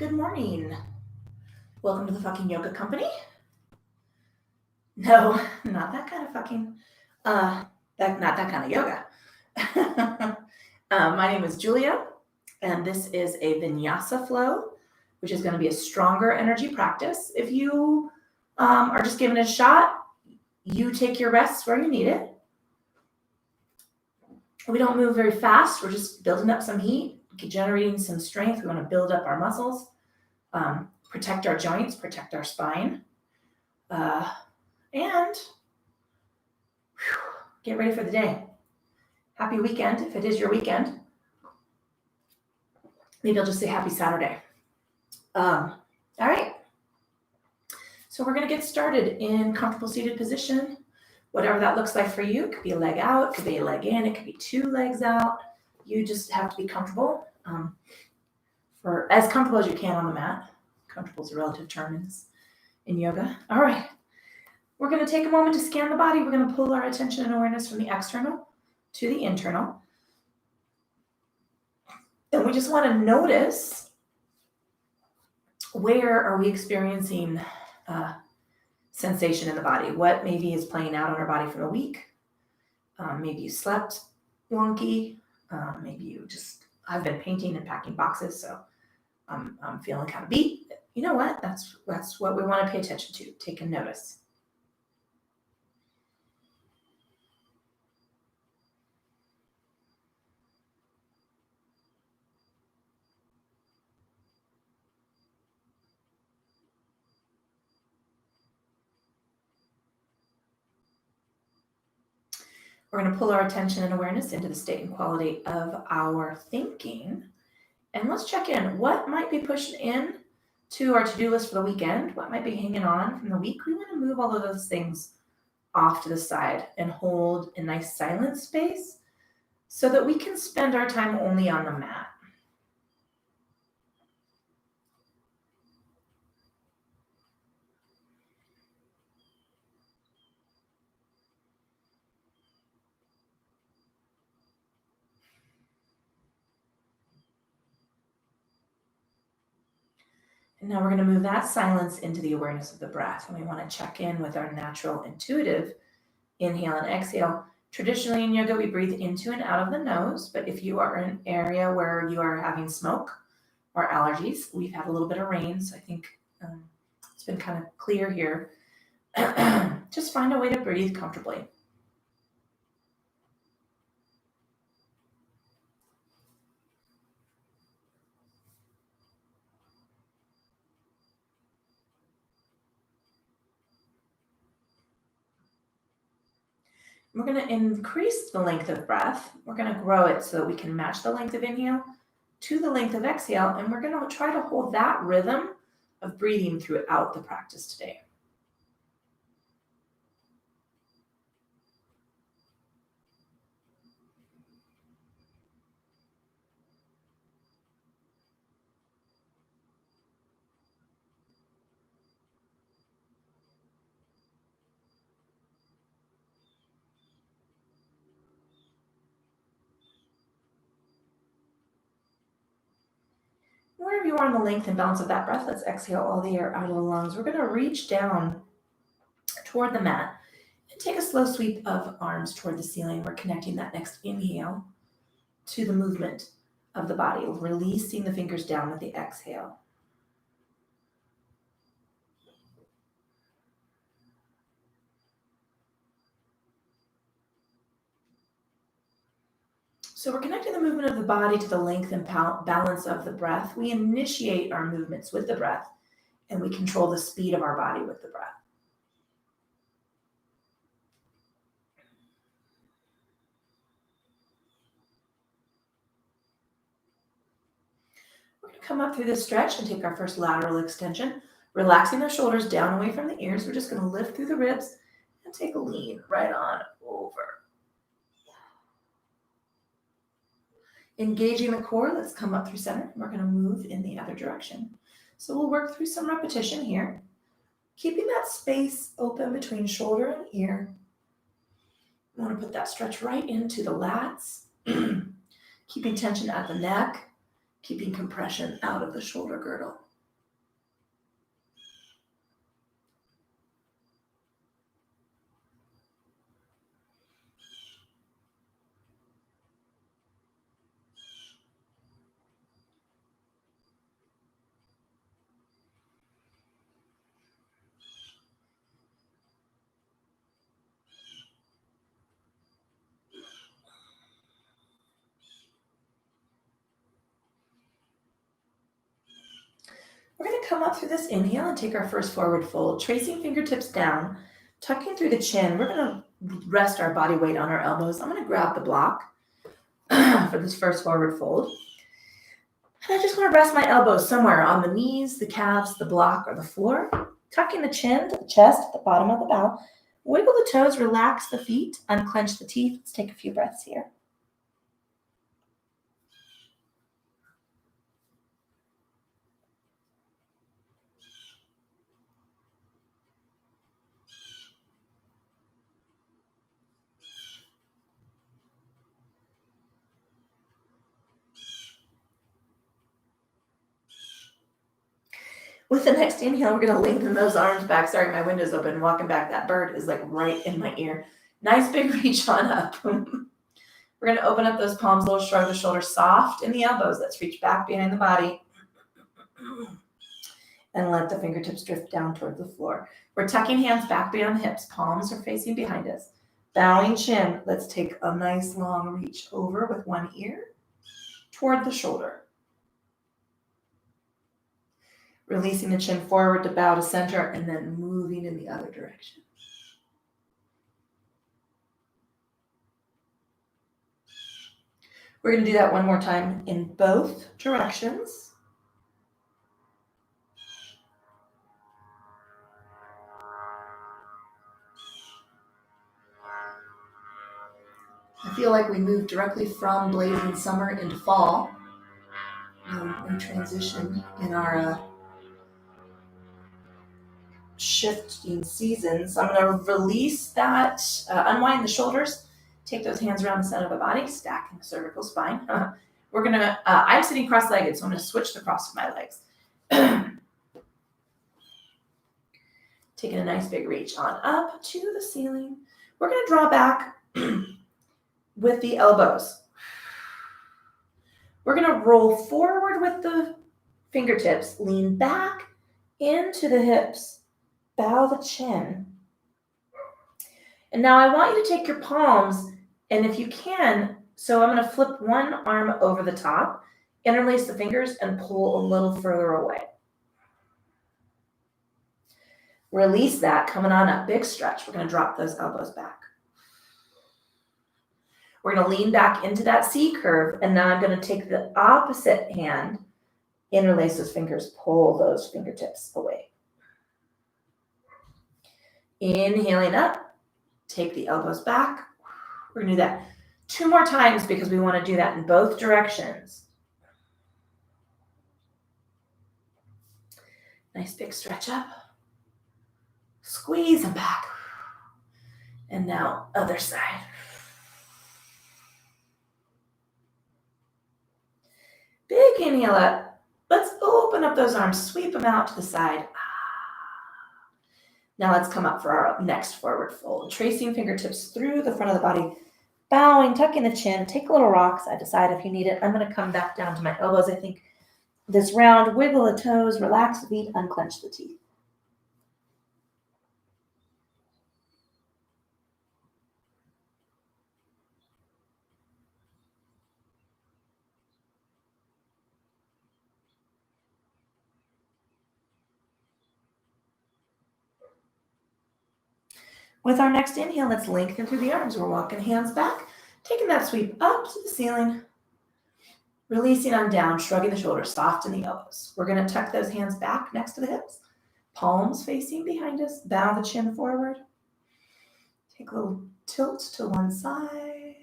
Good morning. Welcome to the fucking yoga company. No, not that kind of fucking, not that kind of yoga. My name is Julia, and this is a Vinyasa flow, which is going to be a stronger energy practice. If you are just giving it a shot, you take your rests where you need it. We don't move very fast. We're just building up some heat, generating some strength. We want to build up our muscles, protect our joints, protect our spine, and get ready for the day. Happy weekend, if it is your weekend. Maybe I'll just say happy Saturday. All right. So we're going to get started in comfortable seated position. Whatever that looks like for you. It could be a leg out, it could be a leg in, it could be two legs out. You just have to be comfortable, for as comfortable as you can on the mat. Comfortable is a relative term in yoga. All right. We're going to take a moment to scan the body. We're going to pull our attention and awareness from the external to the internal. And we just want to notice, where are we experiencing sensation in the body? What maybe is playing out on our body from the week? Maybe you slept wonky. Maybe you just, I've been painting and packing boxes, so I'm feeling kind of beat. You know what? That's what we want to pay attention to. Take a notice. We're going to pull our attention and awareness into the state and quality of our thinking. And let's check in. What might be pushing in to our to-do list for the weekend? What might be hanging on from the week? We want to move all of those things off to the side and hold a nice silent space so that we can spend our time only on the mat. And now we're going to move that silence into the awareness of the breath. And we want to check in with our natural intuitive inhale and exhale. Traditionally in yoga, we breathe into and out of the nose. But if you are in an area where you are having smoke or allergies, we've had a little bit of rain, so I think it's been kind of clear here. Just find a way to breathe comfortably. We're going to increase the length of breath. We're going to grow it so that we can match the length of inhale to the length of exhale. And we're going to try to hold that rhythm of breathing throughout the practice today. Wherever you are in the length and balance of that breath, let's exhale all the air out of the lungs. We're going to reach down toward the mat and take a slow sweep of arms toward the ceiling. We're connecting that next inhale to the movement of the body, releasing the fingers down with the exhale. So we're connecting the movement of the body to the length and balance of the breath. We initiate our movements with the breath, and we control the speed of our body with the breath. We're going to come up through this stretch and take our first lateral extension, relaxing the shoulders down away from the ears. We're just going to lift through the ribs and take a lean right on over. Engaging the core, let's come up through center. We're going to move in the other direction. So we'll work through some repetition here, keeping that space open between shoulder and ear. We want to put that stretch right into the lats, keeping tension at the neck, keeping compression out of the shoulder girdle. come up through this inhale and take our first forward fold, tracing fingertips down, tucking through the chin. We're going to rest our body weight on our elbows. I'm going to grab the block for this first forward fold. And I just want to rest my elbows somewhere on the knees, the calves, the block, or the floor. Tucking the chin to the chest at the bottom of the bow. Wiggle the toes, relax the feet, unclench the teeth. Let's take a few breaths here. With the next inhale, we're going to lengthen those arms back. Sorry, my window's open. Walking back, that bird is like right in my ear. Nice big reach on up. We're going to open up those palms, little shrug the shoulders, soft in the elbows. Let's reach back behind the body. And let the fingertips drift down toward the floor. We're tucking hands back beyond the hips. Palms are facing behind us. Bowing chin. Let's take a nice long reach over with one ear toward the shoulder. Releasing the chin forward to bow to center and then moving in the other direction. We're going to do that one more time in both directions. I feel like we moved directly from blazing summer into fall. We transition in our shifting seasons. I'm going to release that, unwind the shoulders, take those hands around the center of the body, stacking the cervical spine. We're going to, I'm sitting cross-legged, so I'm going to switch the cross of my legs. Taking a nice big reach on up to the ceiling. We're going to draw back with the elbows. We're going to roll forward with the fingertips, lean back into the hips. Bow the chin. And now I want you to take your palms, and if you can, so I'm going to flip one arm over the top, interlace the fingers, and pull a little further away. Release that, coming on up, big stretch. We're going to drop those elbows back. We're going to lean back into that C curve, and now I'm going to take the opposite hand, interlace those fingers, pull those fingertips away. Inhaling up, take the elbows back. We're going to do that 2 more times because we want to do that in both directions. Nice big stretch up. Squeeze them back. And now other side. Big inhale up. Let's open up those arms, sweep them out to the side. Now let's come up for our next forward fold. Tracing fingertips through the front of the body, bowing, tucking the chin. Take a little rock side to side if you need it. I'm going to come back down to my elbows. I think this round, wiggle the toes, relax the feet, unclench the teeth. With our next inhale, let's lengthen through the arms. We're walking hands back, taking that sweep up to the ceiling, releasing on down, shrugging the shoulders, soften the elbows. We're going to tuck those hands back next to the hips, palms facing behind us, bow the chin forward. Take a little tilt to one side.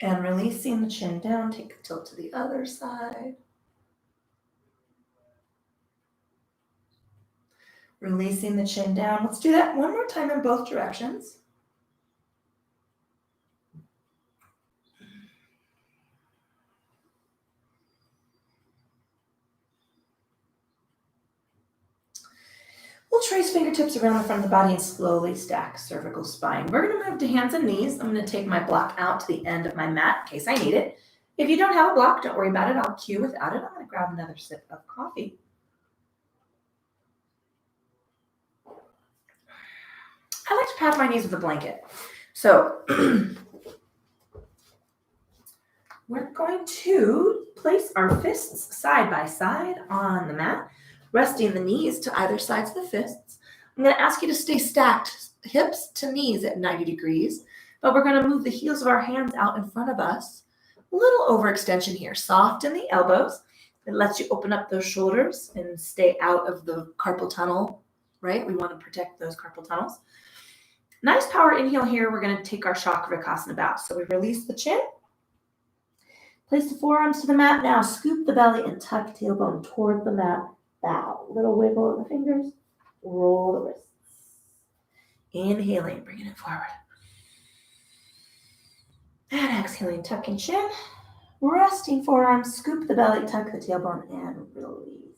And releasing the chin down, take a tilt to the other side. Releasing the chin down. Let's do that one more time in both directions. We'll trace fingertips around the front of the body and slowly stack cervical spine. We're going to move to hands and knees. I'm going to take my block out to the end of my mat in case I need it. If you don't have a block, don't worry about it. I'll cue without it. I'm going to grab another sip of coffee. I like to pad my knees with a blanket. So we're going to place our fists side by side on the mat, resting the knees to either sides of the fists. I'm going to ask you to stay stacked, hips to knees at 90 degrees, but we're going to move the heels of our hands out in front of us. A little overextension here. Soften the elbows. It lets you open up those shoulders and stay out of the carpal tunnel, right? We want to protect those carpal tunnels. Nice power inhale here. We're going to take our Chakravarkasana bow. So we release the chin. Place the forearms to the mat. Now scoop the belly and tuck tailbone toward the mat. Bow. Little wiggle of the fingers. Roll the wrists. Inhaling, bringing it forward. And exhaling, tucking chin. Resting forearms, scoop the belly, tuck the tailbone, and release.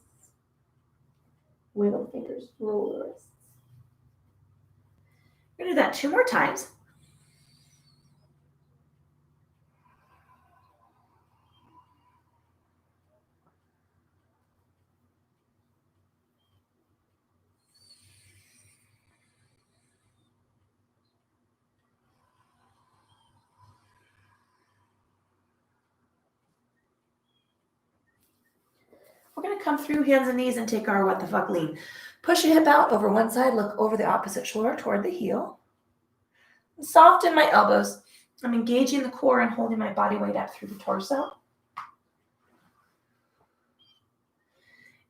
Wiggle the fingers, roll the wrists. We're going to do that 2 more times. We're going to come through hands and knees and take our what the fuck lean. Push your hip out over one side, look over the opposite shoulder toward the heel. Soften my elbows. I'm engaging the core and holding my body weight up through the torso.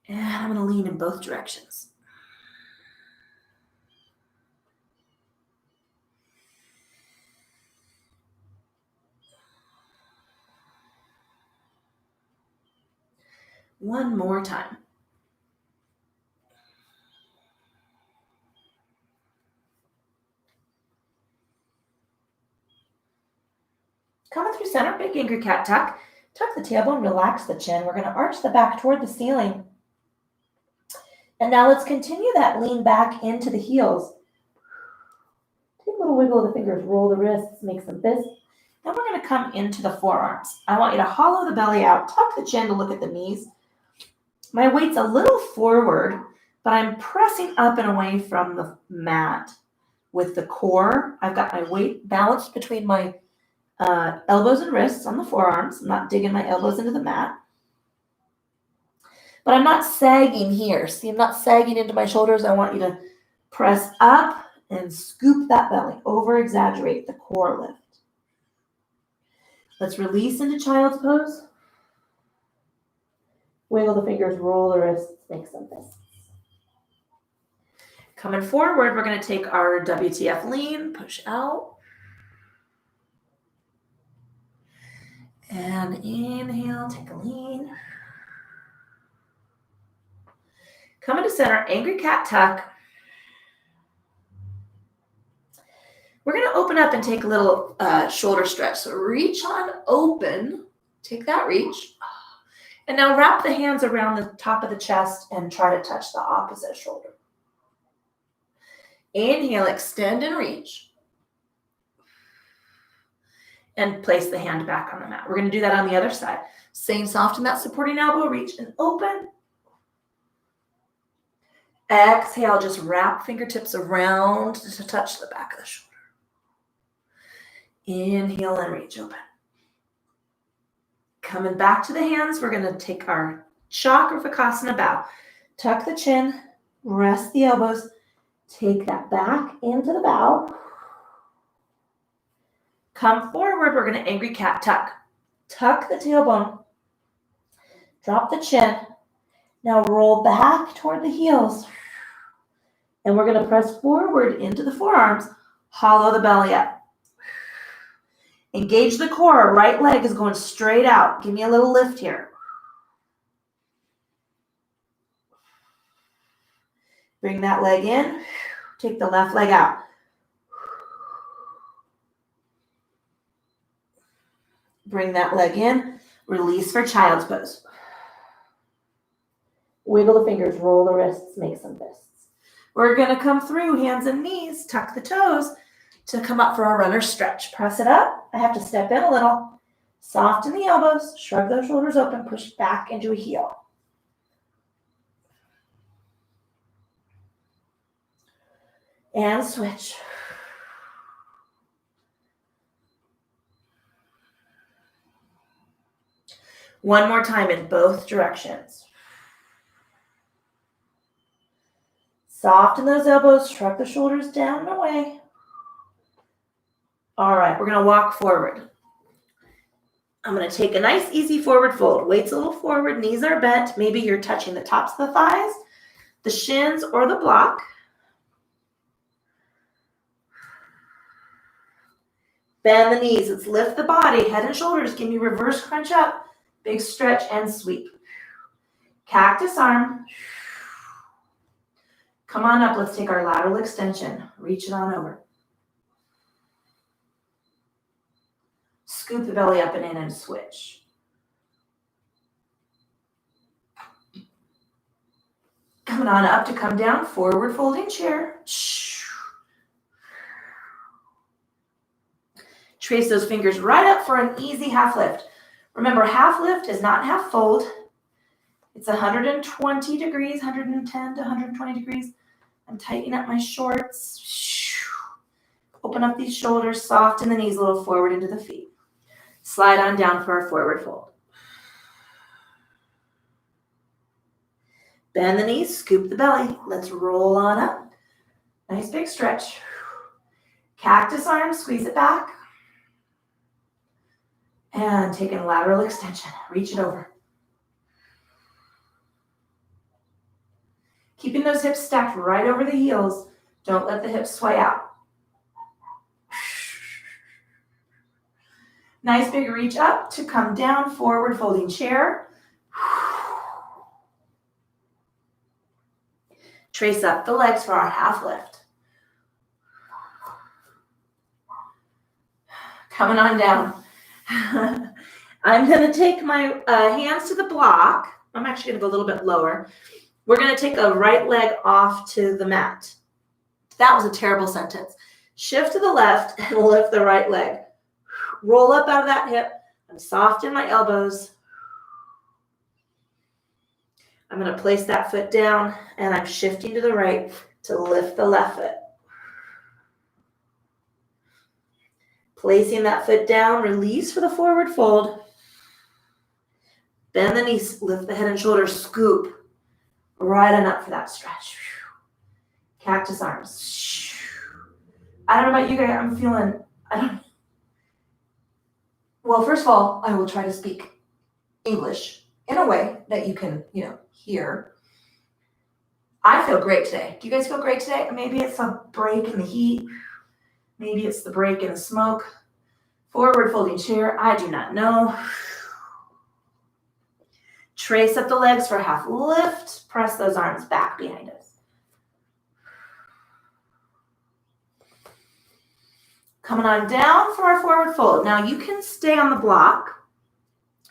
And I'm going to lean in both directions. One more time. Coming through center, big angry cat tuck. Tuck the tailbone, relax the chin. We're going to arch the back toward the ceiling. And now let's continue that lean back into the heels. Take a little wiggle of the fingers, roll the wrists, make some fists. Then we're going to come into the forearms. I want you to hollow the belly out, tuck the chin to look at the knees. My weight's a little forward, but I'm pressing up and away from the mat with the core. I've got my weight balanced between my elbows and wrists on the forearms. I'm not digging my elbows into the mat. But I'm not sagging here. See, I'm not sagging into my shoulders. I want you to press up and scoop that belly. Over-exaggerate the core lift. Let's release into child's pose. Wiggle the fingers, roll the wrists, make some fists. Coming forward, we're going to take our WTF lean, push out. And inhale, take a lean. Coming to center, angry cat tuck. We're going to open up and take a little shoulder stretch. So reach on open, take that reach. And now wrap the hands around the top of the chest and try to touch the opposite shoulder. Inhale, extend and reach. And place the hand back on the mat. We're going to do that on the other side. Same soften that supporting elbow, reach and open. Exhale, just wrap fingertips around to touch the back of the shoulder. Inhale and reach open. Coming back to the hands, we're going to take our Chakravarkasana bow. Tuck the chin, rest the elbows, take that back into the bow. Come forward, we're going to angry cat tuck. Tuck the tailbone, drop the chin. Now roll back toward the heels. And we're going to press forward into the forearms, hollow the belly up. Engage the core. Right leg is going straight out. Give me a little lift here. Bring that leg in. Take the left leg out. Bring that leg in. Release for child's pose. Wiggle the fingers, roll the wrists, make some fists. We're going to come through hands and knees, tuck the toes to come up for our runner's stretch. Press it up. I have to step in a little. Soften the elbows, shrug those shoulders open, push back into a heel. And switch. One more time in both directions. Soften those elbows, shrug the shoulders down and away. All right, we're gonna walk forward. I'm gonna take a nice, easy forward fold. Weight's a little forward, knees are bent. Maybe you're touching the tops of the thighs, the shins, or the block. Bend the knees. Let's lift the body. Head and shoulders. Give me reverse crunch up. Big stretch and sweep. Cactus arm. Come on up. Let's take our lateral extension. Reach it on over. Scoop the belly up and in and switch. Coming on up to come down. Forward folding chair. Trace those fingers right up for an easy half lift. Remember, half lift is not half fold. It's 120 degrees, 110 to 120 degrees. I'm tightening up my shorts. Open up these shoulders, soften the knees a little forward into the feet. Slide on down for our forward fold. Bend the knees, scoop the belly. Let's roll on up. Nice big stretch. Cactus arm, squeeze it back. And take a lateral extension. Reach it over. Keeping those hips stacked right over the heels. Don't let the hips sway out. Nice big reach up to come down, forward folding chair. Trace up the legs for our half lift. Coming on down. I'm going to take my hands to the block. I'm actually going to go a little bit lower. We're going to take a right leg off to the mat. That was a terrible sentence. Shift to the left and lift the right leg. Roll up out of that hip. I'm soft in my elbows. I'm going to place that foot down and I'm shifting to the right to lift the left foot. Placing that foot down, release for the forward fold. Bend the knees, lift the head and shoulders, scoop. Right on up for that stretch. Cactus arms. I don't know about you guys, I'm feeling, well, first of all, I will try to speak English in a way that you can, hear. I feel great today. Do you guys feel great today? Maybe it's a break in the heat. Maybe it's the break in the smoke. Forward folding chair. I do not know. Trace up the legs for a half lift. Press those arms back behind us. Coming on down for our forward fold. Now you can stay on the block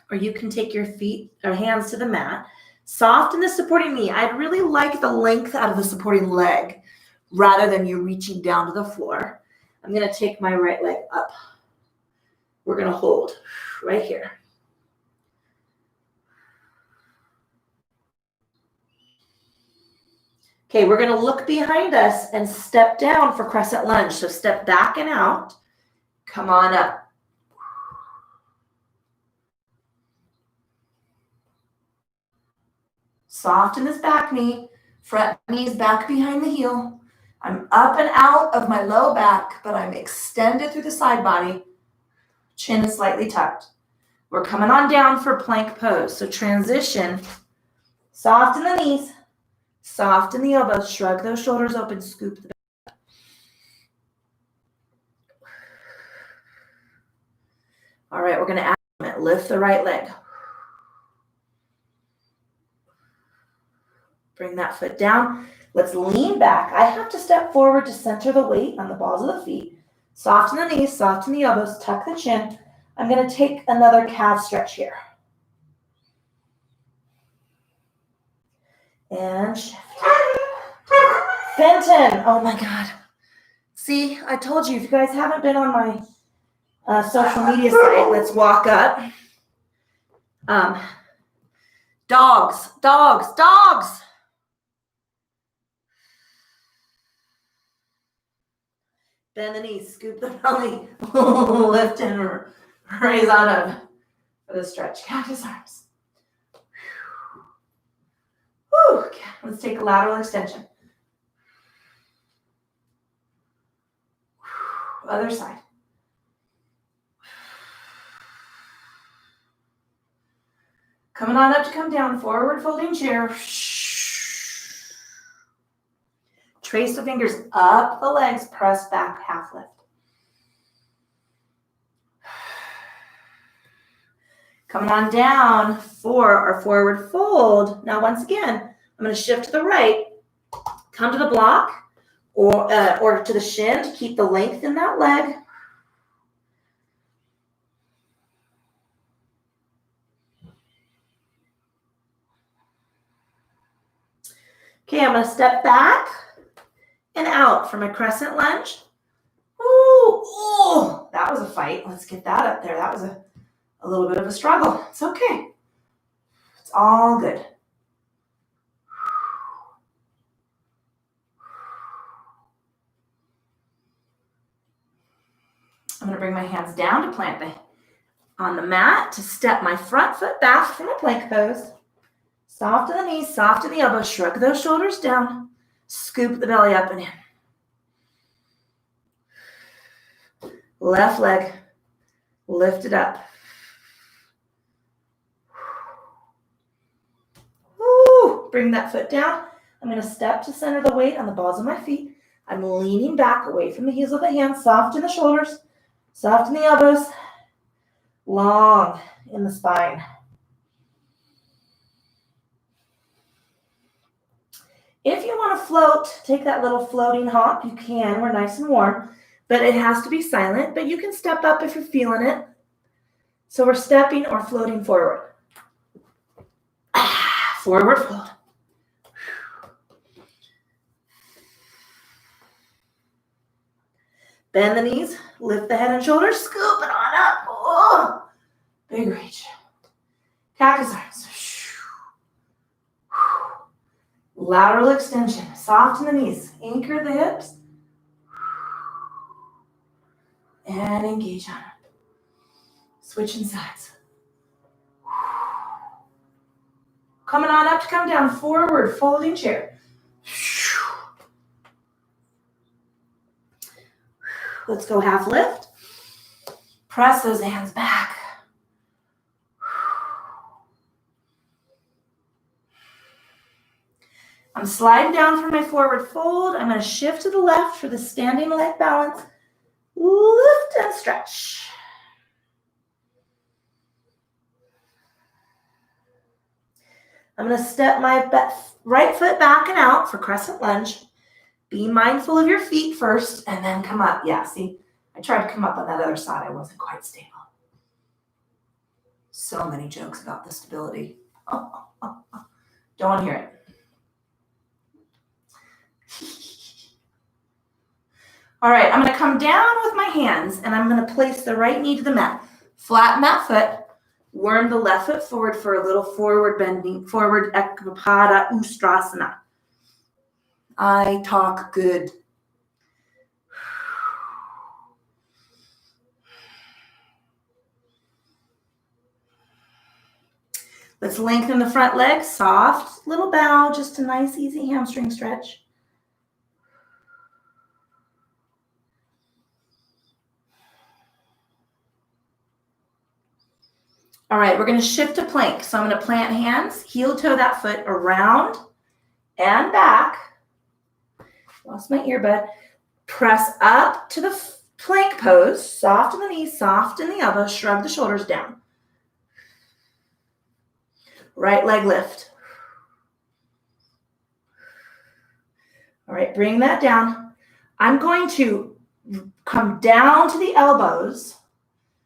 or you can take your feet or hands to the mat. Soften the supporting knee. I'd really like the length out of the supporting leg rather than you reaching down to the floor. I'm going to take my right leg up. We're going to hold right here. Okay, we're going to look behind us and step down for crescent lunge. So step back and out. Come on up. Soften this back knee. Front knees back behind the heel. I'm up and out of my low back, but I'm extended through the side body. Chin is slightly tucked. We're coming on down for plank pose. So transition. Soften the knees. Soften the elbows. Shrug those shoulders open. Scoop the back. All right, we're going to add lift the right leg. Bring that foot down. Let's lean back. I have to step forward to center the weight on the balls of the feet. Soften the knees, soften the elbows, tuck the chin. I'm going to take another calf stretch here. And shift. Fenton. Oh my God. See, I told you, if you guys haven't been on my social media site, let's walk up. Dogs, dogs, dogs. Bend the knees, scoop the belly, lift and raise on up for the stretch. Cactus arms. Woo. Okay, let's take a lateral extension. Other side. Coming on up to come down, forward folding chair. Trace the fingers up the legs, press back, half lift. Coming on down for our forward fold. Now, once again, I'm going to shift to the right, come to the block or to the shin to keep the length in that leg. Okay, I'm going to step back and out for my crescent lunge. Ooh, that was a fight. Let's get that up there. That was a little bit of a struggle. It's okay. It's all good. I'm going to bring my hands down to plant on the mat to step my front foot back from a plank pose. Soft in the knees, soft in the elbows. Shrug those shoulders down. Scoop the belly up and in. Left leg, lift it up. Woo. Bring that foot down. I'm going to step to center the weight on the balls of my feet. I'm leaning back away from the heels of the hands, soft in the shoulders, soft in the elbows, long in the spine. If you want to float, take that little floating hop, you can. We're nice and warm, but it has to be silent, but you can step up if you're feeling it. So we're stepping or floating forward. Forward fold. Bend the knees, lift the head and shoulders, scoop it on up. Oh, big reach. Cactus arms. Lateral extension, soft in the knees. Anchor the hips. And engage on it. Switching sides. Coming on up to come down, forward, folding chair. Let's go half lift. Press those hands back. I'm sliding down for my forward fold. I'm going to shift to the left for the standing leg balance. Lift and stretch. I'm going to step my right foot back and out for crescent lunge. Be mindful of your feet first and then come up. Yeah, see, I tried to come up on that other side. I wasn't quite stable. So many jokes about the stability. Don't want to hear it. All right, I'm going to come down with my hands and I'm going to place the right knee to the mat. Flatten that foot. Worm the left foot forward for a little forward bending, forward Ekvapada Ustrasana. I talk good. Let's lengthen the front leg. Soft little bow, just a nice easy hamstring stretch. All right, we're going to shift to plank. So I'm going to plant hands, heel toe that foot around and back. Lost my earbud. Press up to the plank pose. Soft in the knees, soft in the elbows. Shrug the shoulders down. Right leg lift. All right, bring that down. I'm going to come down to the elbows,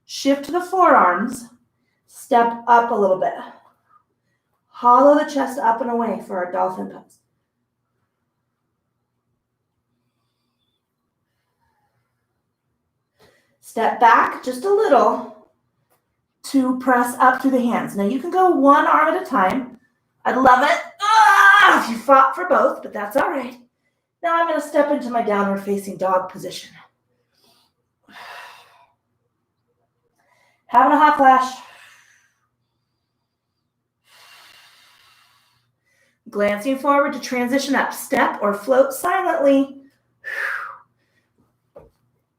shift to the forearms, step up a little bit. Hollow the chest up and away for our dolphin pose. Step back just a little to press up through the hands. Now you can go one arm at a time. I'd love it if you fought for both, but that's all right. Now I'm going to step into my downward facing dog position. Having a hot flash. Glancing forward to transition up. Step or float silently.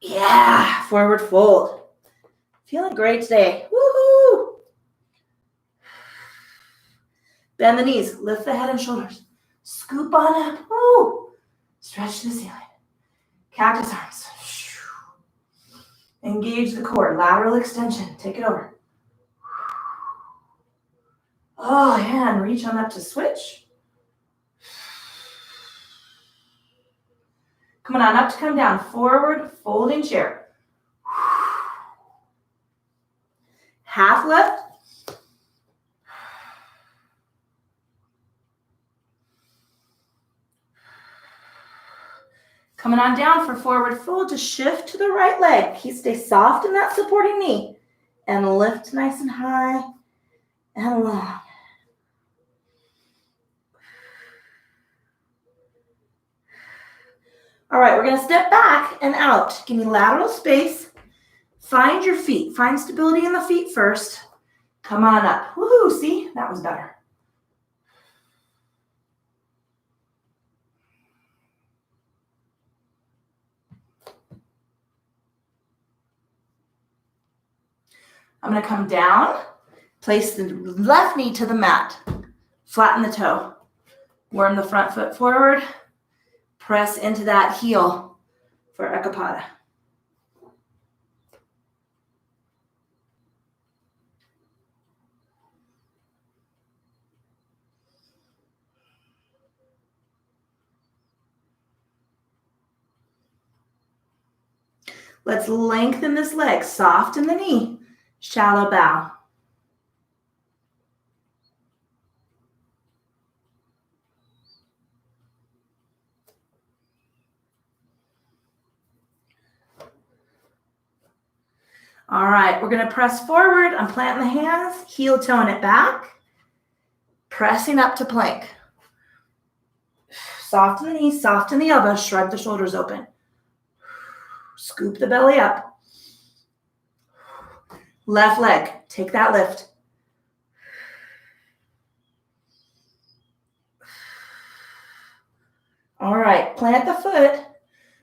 Yeah, forward fold. Feeling great today. Woohoo! Bend the knees, lift the head and shoulders. Scoop on up. Woo! Stretch to the ceiling. Cactus arms. Engage the core. Lateral extension. Take it over. Oh, and reach on up to switch. Coming on up to come down. Forward folding chair. Half lift. Coming on down for forward fold, just shift to the right leg. Stay soft in that supporting knee. And lift nice and high and long. All right, we're going to step back and out. Give me lateral space. Find your feet. Find stability in the feet first. Come on up. Woohoo, see? That was better. I'm going to come down, place the left knee to the mat, flatten the toe, worm the front foot forward, press into that heel for Ekapada. Let's lengthen this leg, soft in the knee, shallow bow. All right, we're going to press forward. I'm planting the hands, heel toeing it back, pressing up to plank. Soft in the knees, soft in the elbows, shrug the shoulders open. Scoop the belly up. Left leg, take that lift. All right, plant the foot.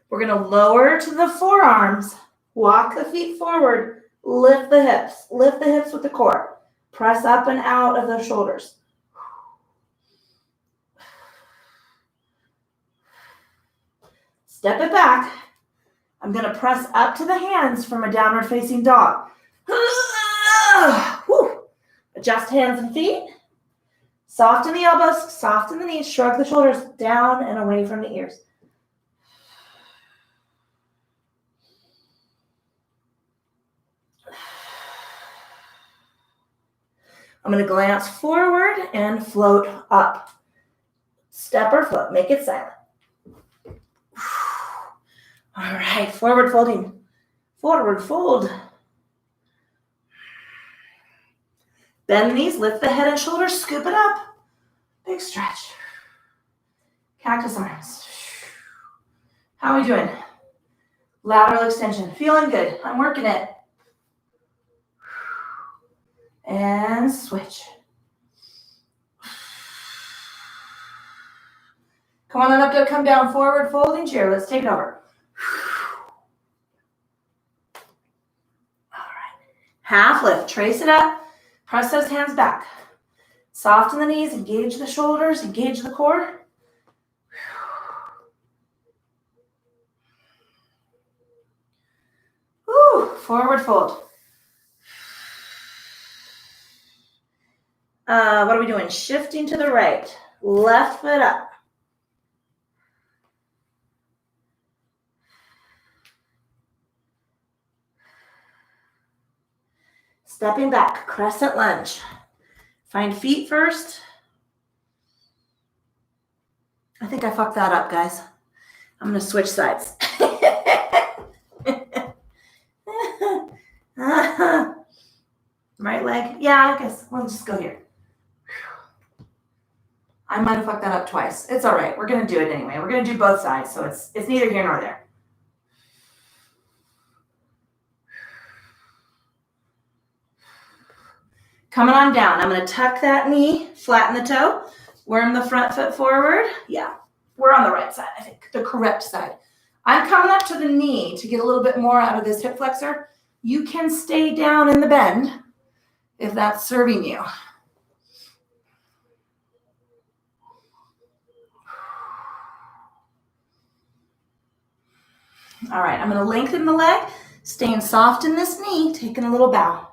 We're going to lower to the forearms. Walk the feet forward, lift the hips with the core. Press up and out of the shoulders. Step it back. I'm going to press up to the hands from a downward facing dog. Adjust hands and feet. Soft in the elbows, soft in the knees. Shrug the shoulders down and away from the ears. I'm going to glance forward and float up. Step or float. Make it silent. All right. Forward folding. Forward fold. Bend the knees. Lift the head and shoulders. Scoop it up. Big stretch. Cactus arms. How are we doing? Lateral extension. Feeling good. I'm working it. And switch. Come on up to come down, forward folding chair. Let's take it over. All right. Half lift. Trace it up. Press those hands back. Soft in the knees. Engage the shoulders. Engage the core. Woo. Forward fold. What are we doing? Shifting to the right. Left foot up. Stepping back, crescent lunge. Find feet first. I think I fucked that up, guys. I'm going to switch sides. Right leg. Yeah, I guess we'll just go here. I might have fucked that up twice. It's all right. We're going to do it anyway. We're going to do both sides, so it's neither here nor there. Coming on down. I'm going to tuck that knee, flatten the toe, Worm the front foot forward. Yeah, we're on the right side, I think, the correct side. I'm coming up to the knee to get a little bit more out of this hip flexor. You can stay down in the bend if that's serving you. All right, I'm gonna lengthen the leg, staying soft in this knee, taking a little bow.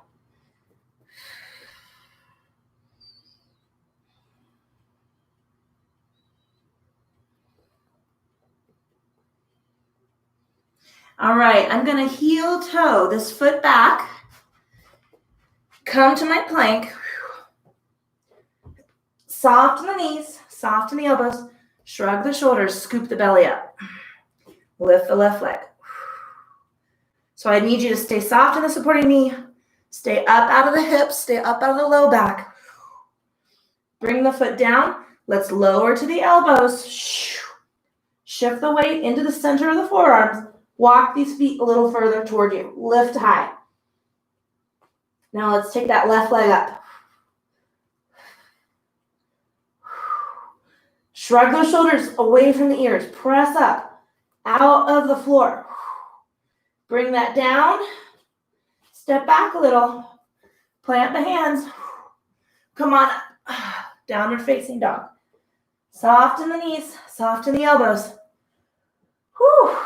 All right, I'm gonna heel toe this foot back, come to my plank, soft in the knees, soft in the elbows, shrug the shoulders, scoop the belly up, lift the left leg. So I need you to stay soft in the supporting knee, stay up out of the hips, stay up out of the low back. Bring the foot down, let's lower to the elbows, shift the weight into the center of the forearms. Walk these feet a little further toward you. Lift high. Now let's take that left leg up. Shrug those shoulders away from the ears. Press up, out of the floor. Bring that down. Step back a little. Plant the hands. Come on up. Downward facing dog. Soft in the knees, soft in the elbows. Whew.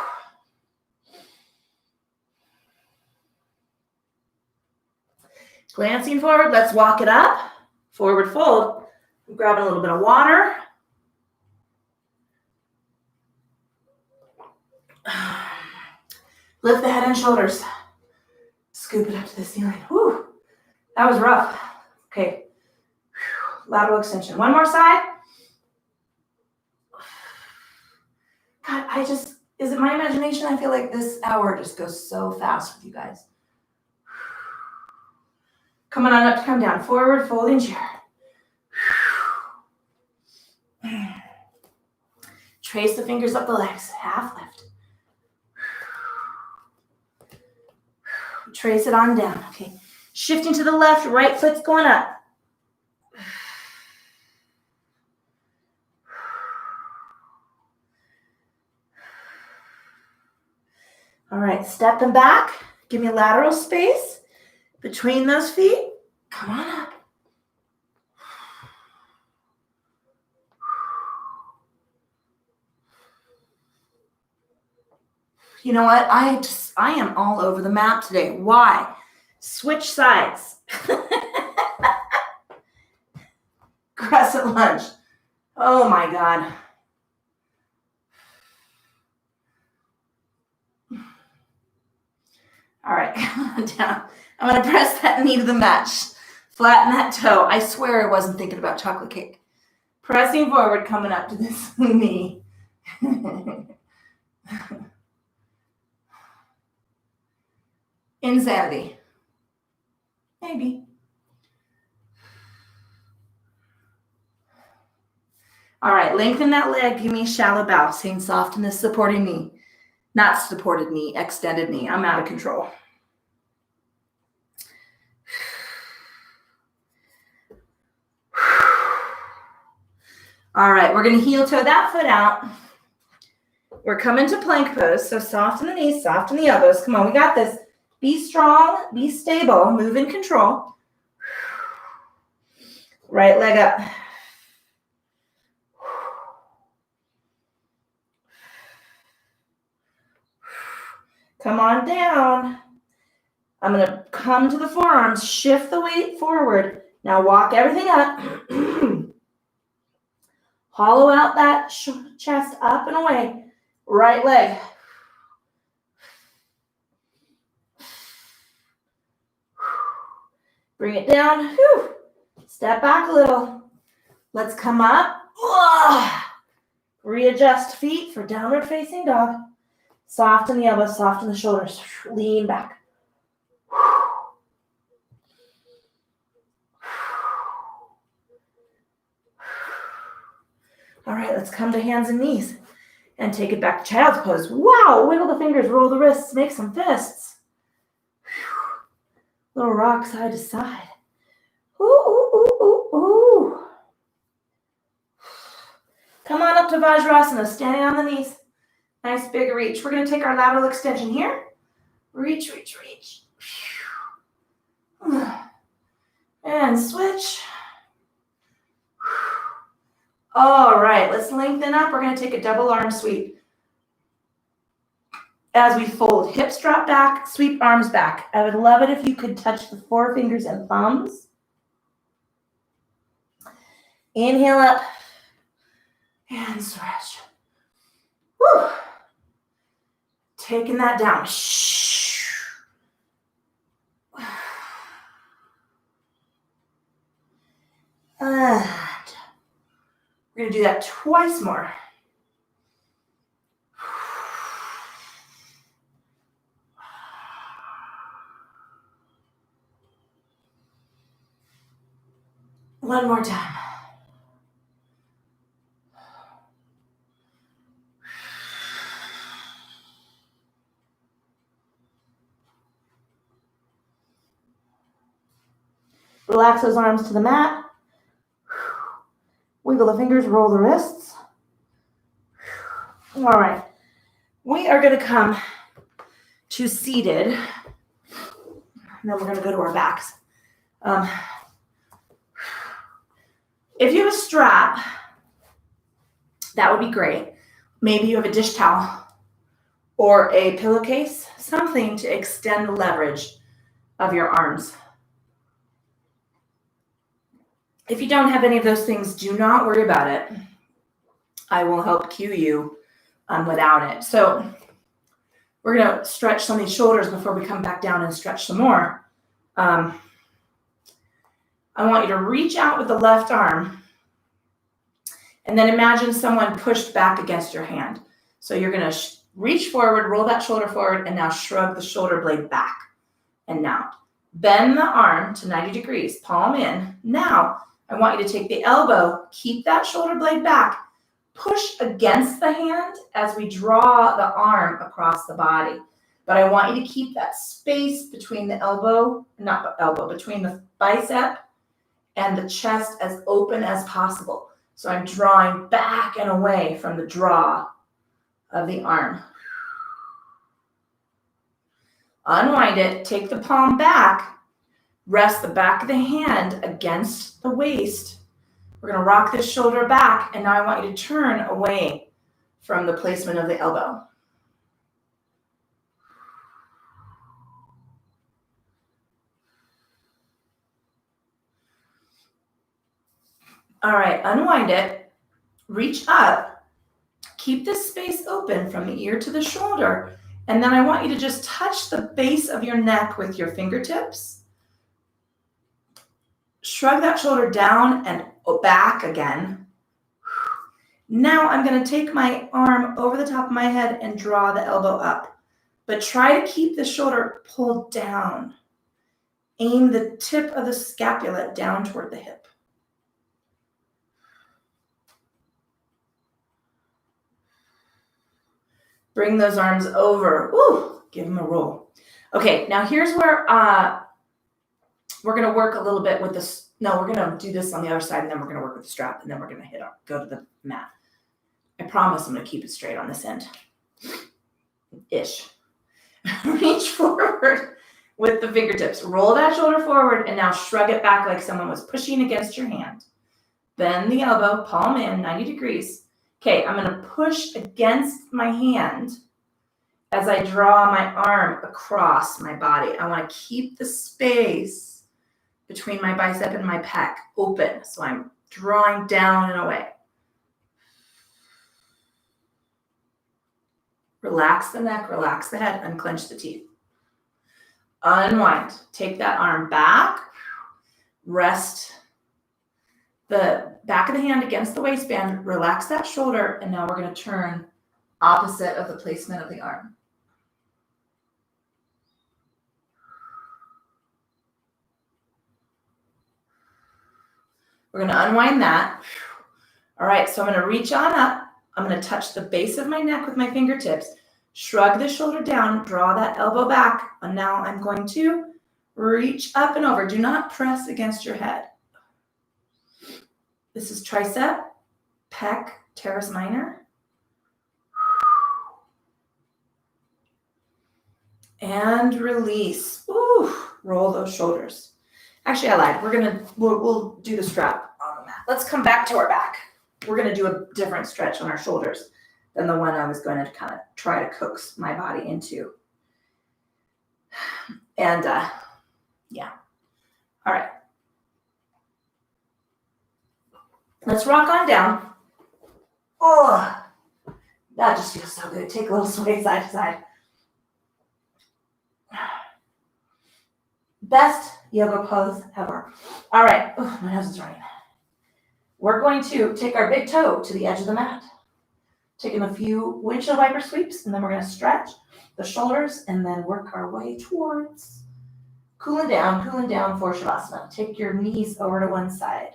Glancing forward, let's walk it up. Forward fold. I'm grabbing a little bit of water. Lift the head and shoulders. Scoop it up to the ceiling. Whew. That was rough. Okay. Lateral extension. One more side. God, is it my imagination? I feel like this hour just goes so fast with you guys. Coming on up to come down. Forward folding chair. Trace the fingers up the legs. Half lift. Trace it on down. Okay. Shifting to the left, right foot's going up. All right, stepping back. Give me lateral space between those feet. Come on up. You know what? I am all over the map today. Why? Switch sides. Crescent lunge. Oh my God. All right, come on down. I'm going to press that knee to the mat. Flatten that toe. I swear I wasn't thinking about chocolate cake. Pressing forward, coming up to this knee. Insanity. Maybe. All right, lengthen that leg. Give me a shallow bow. Staying soft in this supporting knee. Not supported knee, extended knee. I'm out of control. All right, we're going to heel toe that foot out. We're coming to plank pose. So soft in the knees, soft in the elbows. Come on, we got this. Be strong, be stable, move in control. Right leg up. Come on down. I'm going to come to the forearms, shift the weight forward. Now walk everything up. Hollow out that chest up and away. Right leg. Bring it down. Whew. Step back a little. Let's come up. Readjust feet for downward facing dog. Soft in the elbows, soft in the shoulders. Lean back. All right, let's come to hands and knees and take it back to child's pose. Wow, wiggle the fingers, roll the wrists, make some fists. Little rock side to side. Ooh, ooh, ooh, ooh, ooh. Come on up to Vajrasana, standing on the knees. Nice big reach. We're going to take our lateral extension here. Reach, reach, reach. And switch. All right, let's lengthen up. We're going to take a double arm sweep. As we fold, hips drop back, sweep arms back. I would love it if you could touch the forefingers and thumbs. Inhale up and stretch. Woo. Taking that down. And we're going to do that twice more. One more time. Relax those arms to the mat. Wiggle the fingers, roll the wrists. All right. We are going to come to seated. And then we're going to go to our backs. If you have a strap, that would be great. Maybe you have a dish towel or a pillowcase, something to extend the leverage of your arms. If you don't have any of those things, do not worry about it. I will help cue you without it. So we're going to stretch some of these shoulders before we come back down and stretch some more. I want you to reach out with the left arm and then imagine someone pushed back against your hand. So you're going to reach forward, roll that shoulder forward, and now shrug the shoulder blade back and now. Bend the arm to 90 degrees, palm in. Now, I want you to take the elbow, keep that shoulder blade back, push against the hand as we draw the arm across the body. But I want you to keep that space between the between the bicep and the chest as open as possible. So I'm drawing back and away from the draw of the arm. Unwind it, take the palm back. Rest the back of the hand against the waist. We're going to rock this shoulder back, and now I want you to turn away from the placement of the elbow. All right, unwind it, reach up, keep this space open from the ear to the shoulder, and then I want you to just touch the base of your neck with your fingertips. Shrug that shoulder down and back again. Now I'm going to take my arm over the top of my head and draw the elbow up. But try to keep the shoulder pulled down. Aim the tip of the scapula down toward the hip. Bring those arms over. Ooh, give them a roll. Okay, now here's where we're going to work a little bit with this. No, we're going to do this on the other side, and then we're going to work with the strap, and then we're going to go to the mat. I promise I'm going to keep it straight on this end. Ish. Reach forward with the fingertips. Roll that shoulder forward, and now shrug it back like someone was pushing against your hand. Bend the elbow, palm in, 90 degrees. Okay, I'm going to push against my hand as I draw my arm across my body. I want to keep the space between my bicep and my pec open. So I'm drawing down and away. Relax the neck, relax the head, unclench the teeth. Unwind. Take that arm back. Rest the back of the hand against the waistband. Relax that shoulder. And now we're going to turn opposite of the placement of the arm. We're going to unwind that. All right, so I'm going to reach on up. I'm going to touch the base of my neck with my fingertips. Shrug the shoulder down, draw that elbow back. And now I'm going to reach up and over. Do not press against your head. This is tricep pec, teres minor. And release. Ooh, roll those shoulders. Actually, I lied. We'll do the strap on the mat. Let's come back to our back. We're gonna do a different stretch on our shoulders than the one I was going to kind of try to coax my body into. And yeah. All right. Let's rock on down. Oh, that just feels so good. Take a little sway side to side. Best yoga pose ever. All right. Oh, my nose is running. We're going to take our big toe to the edge of the mat. Taking a few windshield wiper sweeps, and then we're going to stretch the shoulders and then work our way towards cooling down for Shavasana. Take your knees over to one side.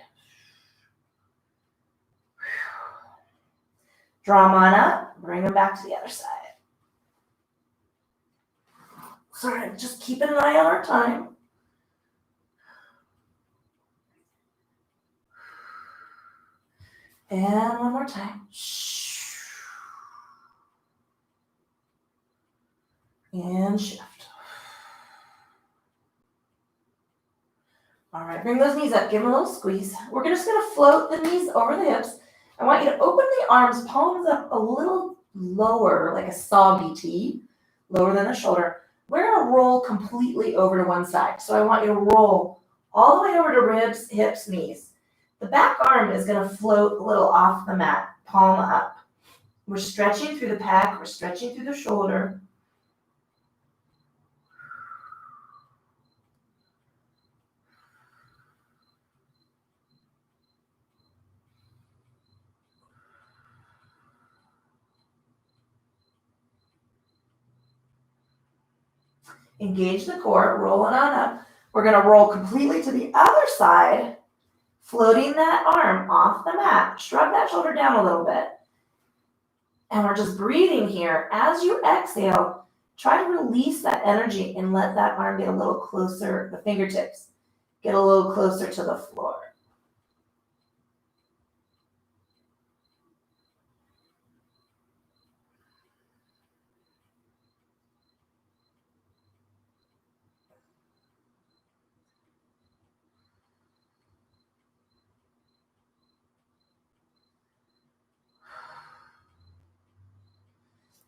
Draw them on up, bring them back to the other side. Sorry, just keeping an eye on our time. And one more time. And shift. All right, bring those knees up, give them a little squeeze. We're just gonna float the knees over the hips. I want you to open the arms, palms up a little lower, like a soggy T, lower than the shoulder. We're gonna roll completely over to one side. So I want you to roll all the way over to ribs, hips, knees. The back arm is gonna float a little off the mat, palm up. We're stretching through the pec, we're stretching through the shoulder. Engage the core, roll it on up. We're gonna roll completely to the other side, floating that arm off the mat. Shrug that shoulder down a little bit. And we're just breathing here. As you exhale, try to release that energy and let that arm get a little closer, the fingertips, get a little closer to the floor.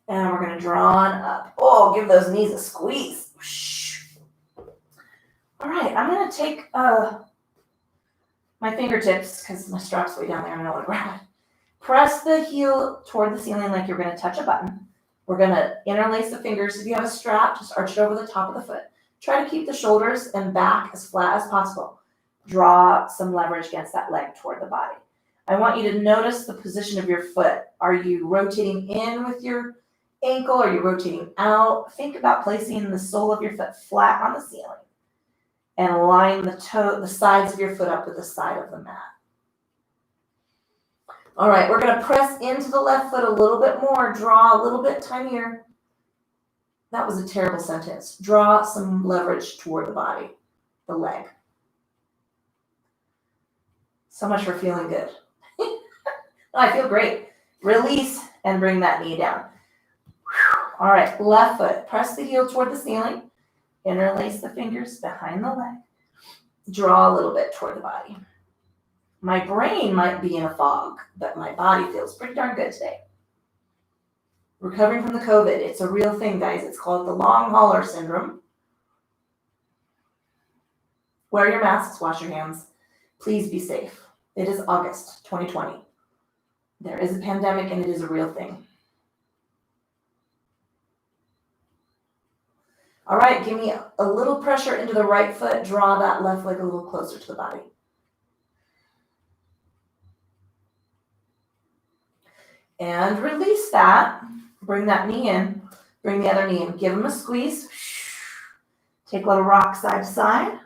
And we're gonna draw on up. Oh, give those knees a squeeze. All right, I'm gonna take my fingertips, because my strap's way down there and I don't wanna grab it. Press the heel toward the ceiling like you're gonna touch a button. We're gonna interlace the fingers. If you have a strap, just arch it over the top of the foot. Try to keep the shoulders and back as flat as possible. Draw some leverage against that leg toward the body. I want you to notice the position of your foot. Are you rotating in with your ankle? Are you rotating out? Think about placing the sole of your foot flat on the ceiling and line the sides of your foot up with the side of the mat. All right, we're gonna press into the left foot a little bit more, draw a little bit tinier. That was a terrible sentence. Draw some leverage toward the body, the leg. So much for feeling good. I feel great. Release and bring that knee down. All right, left foot. Press the heel toward the ceiling. Interlace the fingers behind the leg. Draw a little bit toward the body. My brain might be in a fog, but my body feels pretty darn good today. Recovering from the COVID, it's a real thing, guys. It's called the long hauler syndrome. Wear your masks, wash your hands. Please be safe. It is August 2020. There is a pandemic and it is a real thing. All right, give me a little pressure into the right foot. Draw that left leg a little closer to the body. And release that. Bring that knee in. Bring the other knee in. Give them a squeeze. Take a little rock side to side.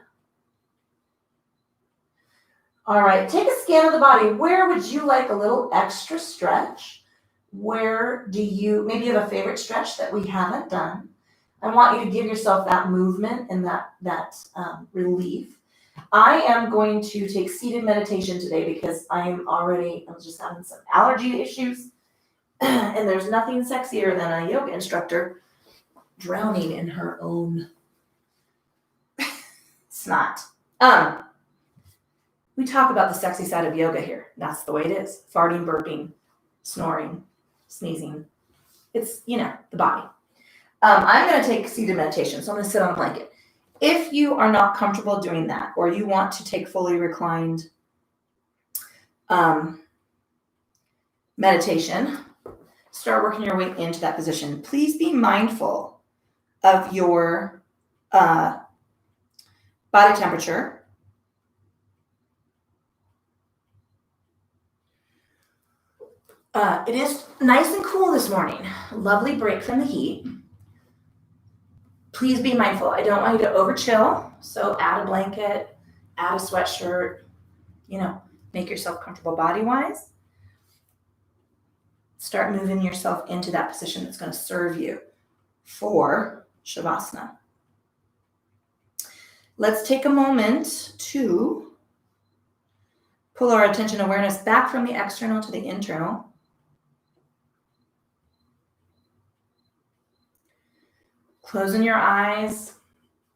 All right, take a scan of the body. Where would you like a little extra stretch? Where do you, maybe you have a favorite stretch that we haven't done. I want you to give yourself that movement and that relief. I am going to take seated meditation today because I'm just having some allergy issues. And there's nothing sexier than a yoga instructor drowning in her own snot. We talk about the sexy side of yoga here. That's the way it is. Farting, burping, snoring, sneezing. It's, the body. I'm going to take seated meditation. So I'm going to sit on a blanket. If you are not comfortable doing that, or you want to take fully reclined meditation, start working your way into that position. Please be mindful of your body temperature. It is nice and cool this morning. Lovely break from the heat. Please be mindful. I don't want you to over chill. So add a blanket, add a sweatshirt, make yourself comfortable body-wise. Start moving yourself into that position that's going to serve you for Shavasana. Let's take a moment to pull our attention awareness back from the external to the internal. Closing your eyes,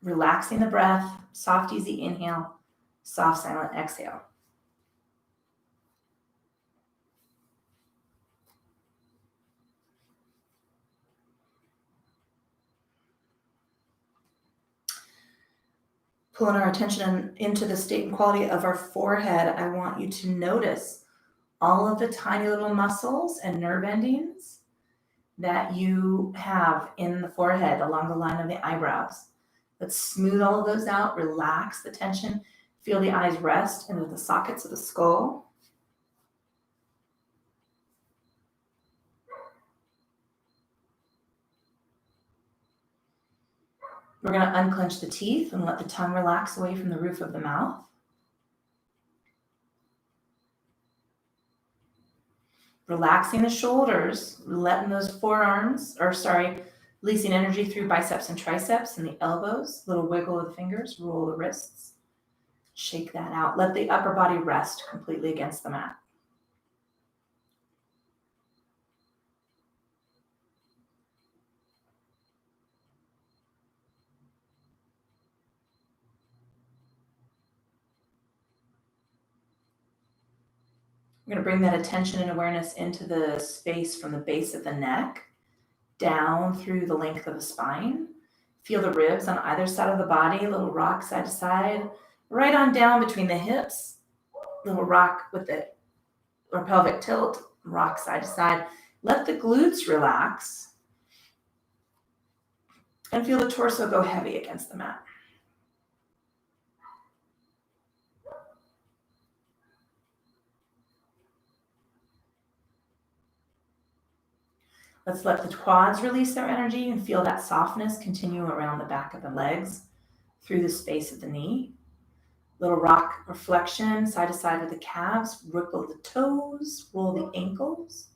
relaxing the breath, soft, easy inhale, soft, silent exhale. Pulling our attention into the state and quality of our forehead, I want you to notice all of the tiny little muscles and nerve endings that you have in the forehead along the line of the eyebrows. Let's smooth all of those out, relax the tension, feel the eyes rest into the sockets of the skull. We're going to unclench the teeth and let the tongue relax away from the roof of the mouth. Relaxing the shoulders, letting those releasing energy through biceps and triceps and the elbows, little wiggle of the fingers, roll the wrists, shake that out. Let the upper body rest completely against the mat. We're going to bring that attention and awareness into the space from the base of the neck, down through the length of the spine. Feel the ribs on either side of the body, little rock side to side, right on down between the hips, little rock with the pelvic tilt, rock side to side. Let the glutes relax and feel the torso go heavy against the mat. Let's let the quads release their energy and feel that softness continue around the back of the legs, through the space of the knee. Little rock reflection, side to side with the calves, wriggle the toes, roll the ankles.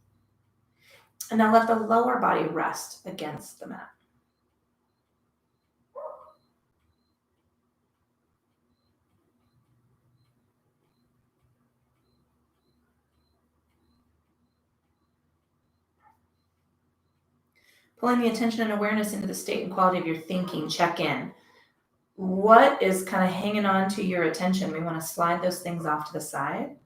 And now let the lower body rest against the mat. Pulling the attention and awareness into the state and quality of your thinking, check in. What is kind of hanging on to your attention? We want to slide those things off to the side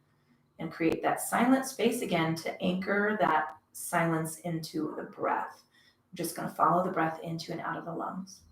and create that silent space again to anchor that silence into the breath. I'm just going to follow the breath into and out of the lungs.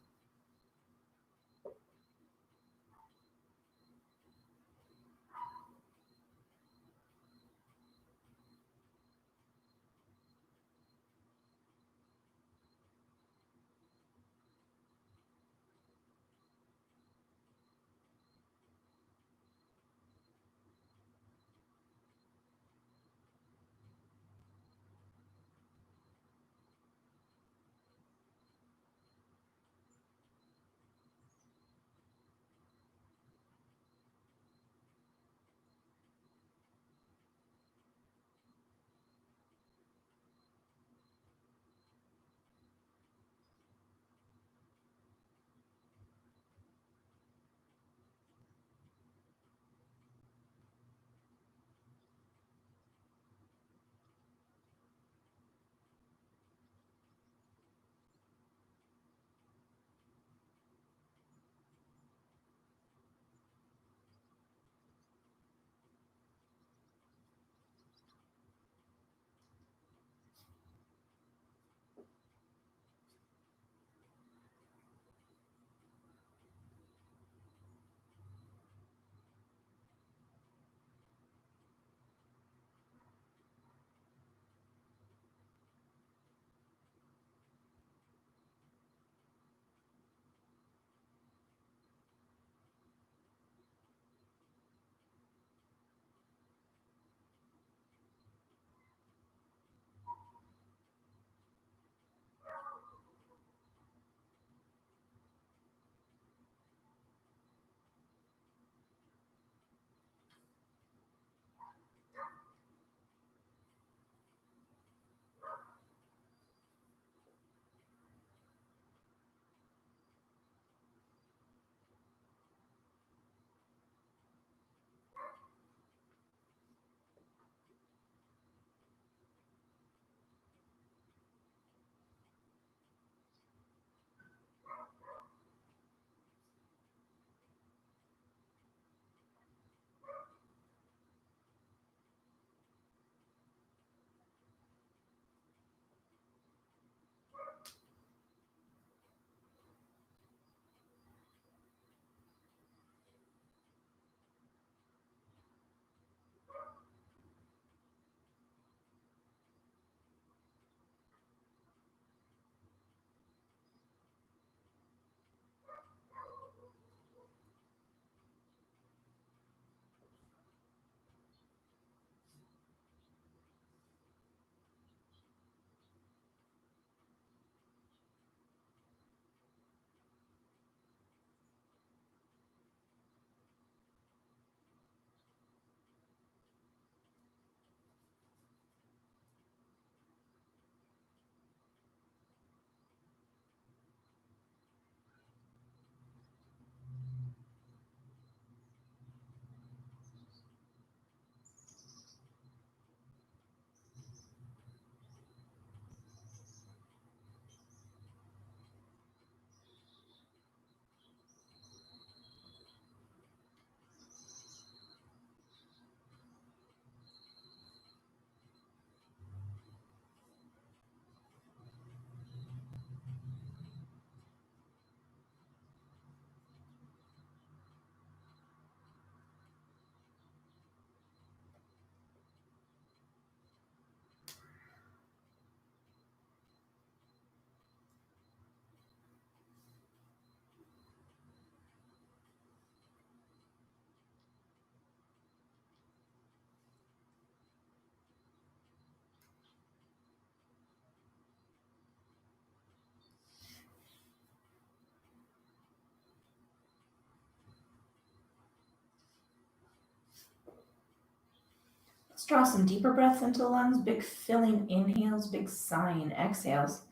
draw some deeper breaths into the lungs, big filling inhales, big sighing exhales.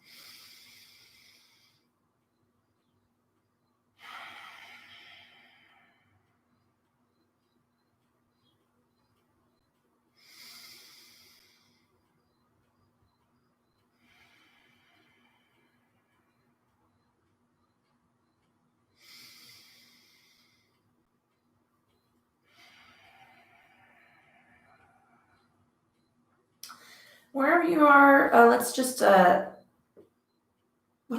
Wherever you are, let's just, what are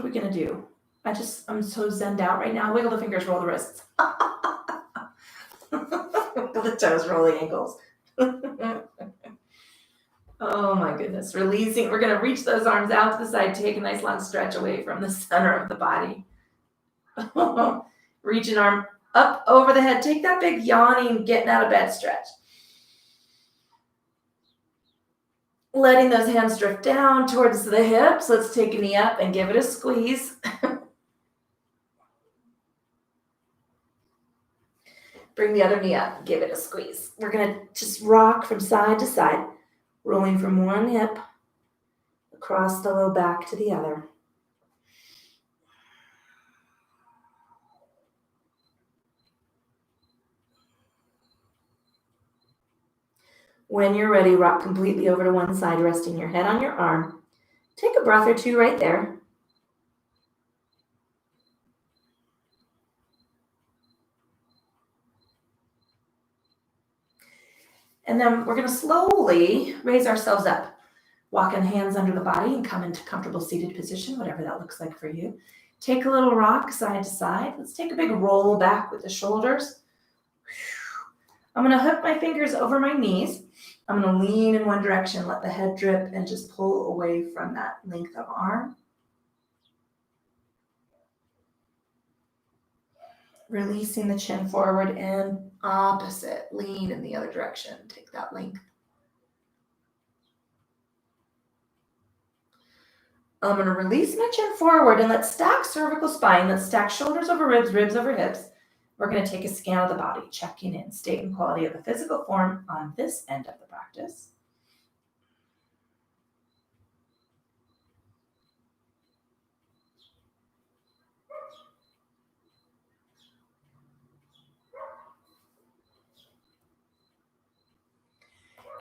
we going to do? I'm so zenned out right now. Wiggle the fingers, roll the wrists. Wiggle the toes, roll the ankles. Oh my goodness. Releasing. We're going to reach those arms out to the side. Take a nice long stretch away from the center of the body. Reach an arm up over the head. Take that big yawning, getting out of bed stretch. Letting those hands drift down towards the hips. Let's take a knee up and give it a squeeze. Bring the other knee up, give it a squeeze. We're going to just rock from side to side, rolling from one hip across the low back to the other. When you're ready, rock completely over to one side, resting your head on your arm. Take a breath or two right there. And then we're going to slowly raise ourselves up, walking hands under the body and come into comfortable seated position, whatever that looks like for you. Take a little rock side to side. Let's take a big roll back with the shoulders. I'm going to hook my fingers over my knees. I'm going to lean in one direction, let the head drip, and just pull away from that length of arm. Releasing the chin forward and opposite. Lean in the other direction. Take that length. I'm going to release my chin forward and let's stack cervical spine. Let's stack shoulders over ribs, ribs over hips. We're going to take a scan of the body, checking in state and quality of the physical form on this end of the practice.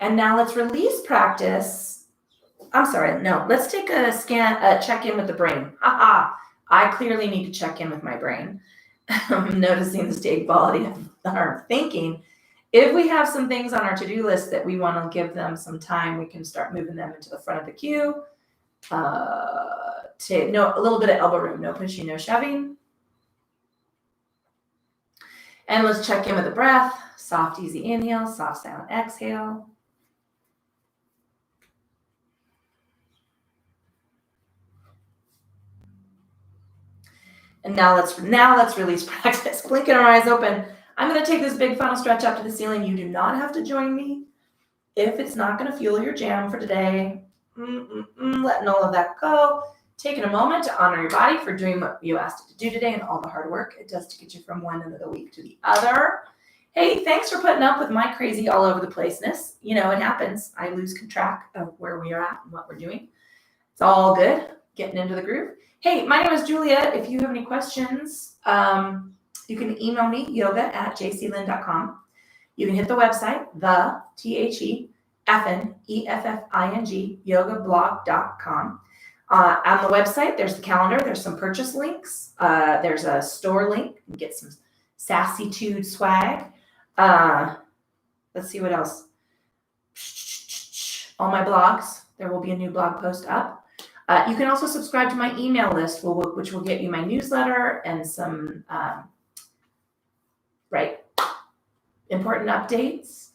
And now let's release practice. Let's take a scan, check in with the brain. I clearly need to check in with my brain. I'm noticing the state quality of our thinking. If we have some things on our to-do list that we want to give them some time, we can start moving them into the front of the queue. A little bit of elbow room, no pushing, no shoving. And let's check in with the breath. Soft, easy inhale, soft, silent exhale. And now let's release practice. Blinking our eyes open. I'm going to take this big final stretch up to the ceiling. You do not have to join me if it's not going to fuel your jam for today. Letting all of that go. Taking a moment to honor your body for doing what you asked it to do today and all the hard work it does to get you from one end of the week to the other. Hey, thanks for putting up with my crazy all over the placeness. You know, it happens. I lose track of where we are at and what we're doing. It's all good. Getting into the groove. Hey, my name is Julia. If you have any questions, you can email me, yoga@jclynn.com. You can hit the website, the THEFNEFFING, yogablog.com. On the website, there's the calendar. There's some purchase links. There's a store link. You can get some Sassytude swag. Let's see what else. All my blogs. There will be a new blog post up. You can also subscribe to my email list, which will get you my newsletter and some important updates.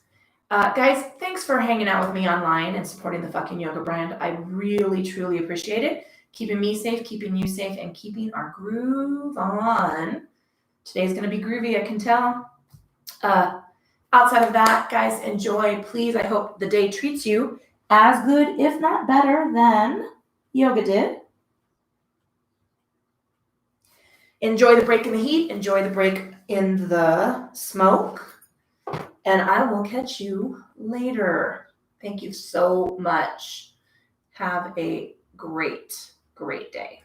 Guys, thanks for hanging out with me online and supporting the fucking yoga brand. I really, truly appreciate it. Keeping me safe, keeping you safe, and keeping our groove on. Today's going to be groovy, I can tell. Outside of that, guys, enjoy. Please, I hope the day treats you as good, if not better, than yoga did. Enjoy the break in the heat. Enjoy the break in the smoke. And I will catch you later. Thank you so much. Have a great, great day.